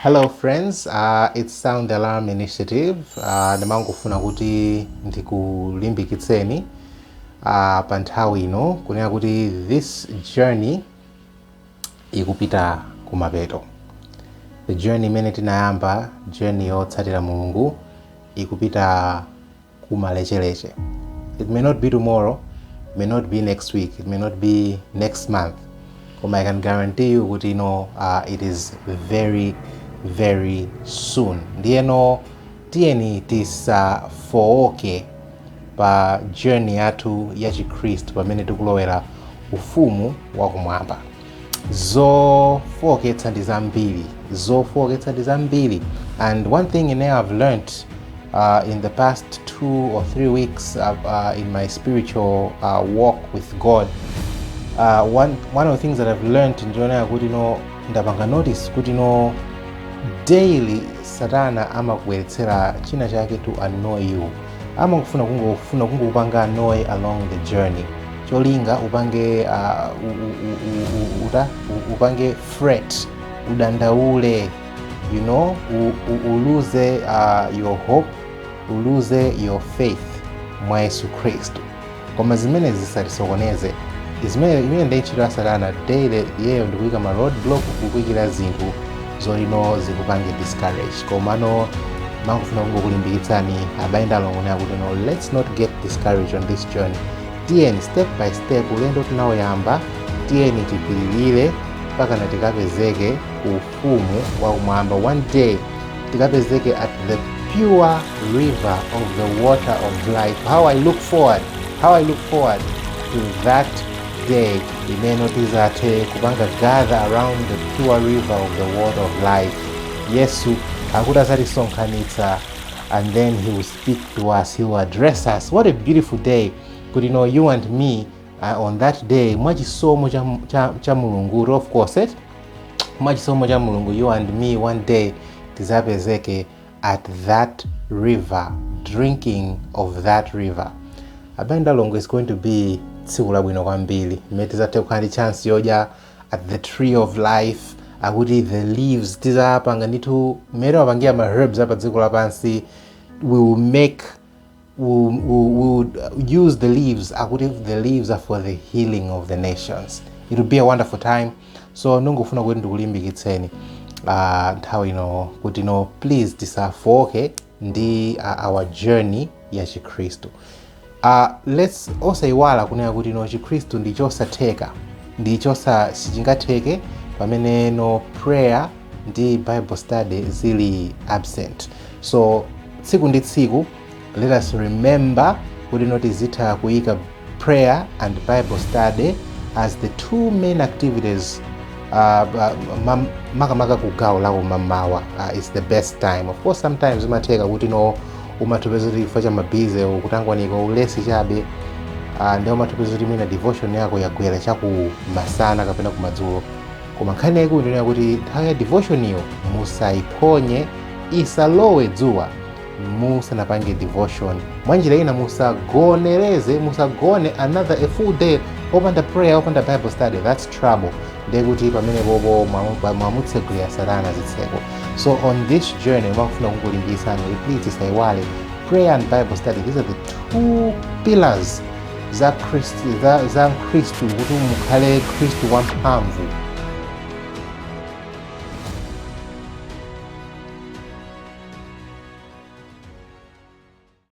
Hello friends, it's Sound Alarm Initiative. Ndimangofuna kuti ndikulimbikitseni pa nthawi ino kunena kuti this journey ikupita kumapeto. The journey imene tinayamba, journey yotsatira Mulungu, ikupita kumalechereche. It may not be tomorrow, it may not be next week, it may not be next month. I can guarantee you kuti it is very soon. Ndiyeno tiyeni tisafooke pa journey yathu ya Chikhristu pamene tikulowera ufumu wakumwamba. Zofoketsa ndi zambiri. And one thing I've learned in the past 2 or 3 weeks in my spiritual walk with God, one of the things that I've learned ndiona kuti ndapanga notice kuti daily Satana amakubweretsera china chake to annoy you. Amakufuna kungokupanga annoy along the journey. Cholinga upange fret, udandaule, lose your hope, lose your faith mwa Chikhristu. Koma zimene zisatisokoneze imene ndaichitira Satana daily yeyo ndikuyika ma roadblock kukuyikira zinthu zolino zikupange discourage. Komano mangofuna kungokulimbikitsani abayenda alongonera kuti let's not get discouraged on this journey. Tiyeni step by step ulendo tunaoyamba, tiyeni tipirire mpaka na tikapezeke ufumu wakumwamba. One day tikapezeke at the pure river of the water of life. How I look forward to that day. Imeno tizate kupanga gather around the pure river of the water of life. Yesu akudasatisonkhanitsa, and then he will speak to us, he will address us. What a beautiful day. Could you and me on that day, mwachisomo cha Mulungu, of course, mwachisomo cha Mulungu, you and me one day tizapezeke at that river, drinking of that river. Abenda longo is going to be tsiku labwino kwambiri. Metizate kukhala chance yoja at the tree of life, akuti the leaves tizapanga nditu mere wapangia ma herbs apa dziko lapansi. We will use the leaves, akuti the leaves are for the healing of the nations. It will be a wonderful time. So nungofuna kuti ndikulimbikitseni nthawi ino kuti please tisafooke ndi our journey ya Chikhristu. Let's also iwala kunena kuti Chikhristu ndichosatheka, sichingatheke pamene prayer ndi Bible study zili absent. So tsiku ndi tsiku, let us remember kuti tizitha kuyika prayer and Bible study as the two main activities makamaka kugawo la kumamawa. It's the best time. Of course sometimes umatheka kuti umatopeza kuti chifukwa cha mabize ukutangwanika ulesi chabe, ndi umatopeza kuti mwina devotion yako yagwera chakumasana kapena kumadzulo. Koma nkhani yake ndiyona kuti nthawi ya devotion iyo musaiphonye, isalowe dzuwa musanapange devotion. Mwanjira ina musagone a full day opanda prayer, opanda Bible study. That's trouble. Ndekuti pamene bobo mwamutsekulira Satana zitseko. So on this journey mwakufuna kungolimbiksani, please isaiwale prayer and Bible study. These are the two pillars za Kristu kuti mukhale Kristu wa mphamvu.